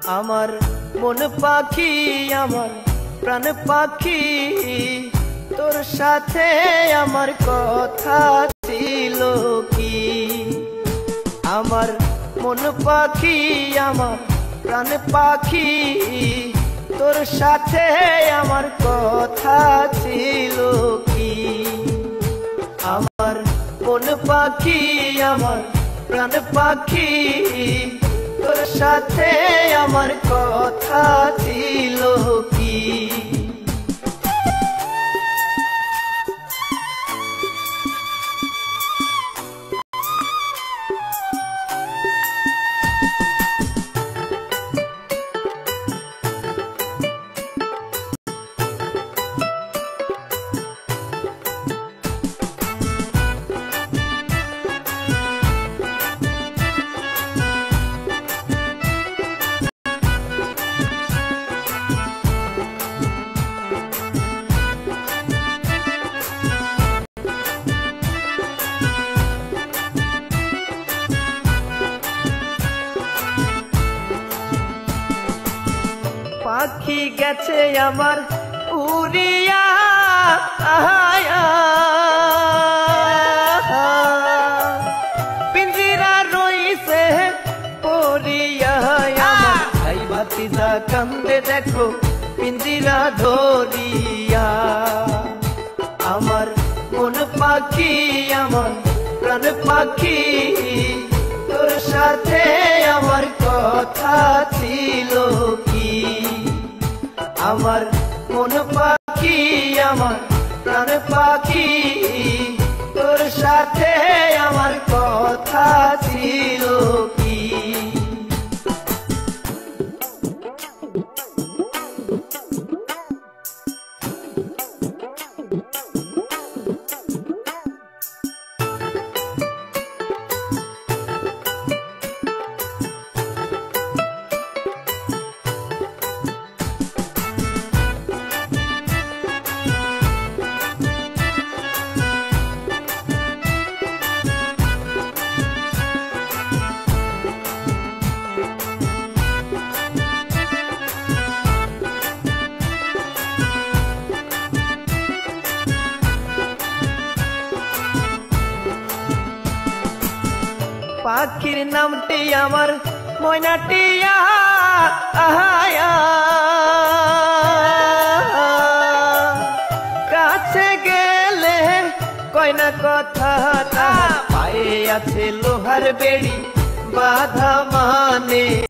আমার মন পাখি আমার প্রাণ পাখি তোর সাথে আমার কথা ছিল কি। আমার মন পাখি আমার প্রাণ পাখি তোর সাথে আমার কথা ছিল কি। আমার মন পাখি আমার প্রাণ পাখি তোর সাথে আমার কথা ছিল কি। পাখি গেছে আমার উড়িয়া পিঞ্জিরা রইছে পড়িয়া। আমার ভাই ভাতিজা কান্দে দেখো পিঞ্জিরা ধরিয়া। আমার মন পাখি আমার প্রাণ পাখি তোর সাথে আমার কথা ছিল কি। আমার মন পাখি আমার প্রাণ পাখি তোর সাথে আমার কথা ছিল কি। পাখির নামটি আমার ময়নাটিয়া কাছে গেলে কয় না কথা পায়ে আছে লোহার বেড়ি বাধা মানে।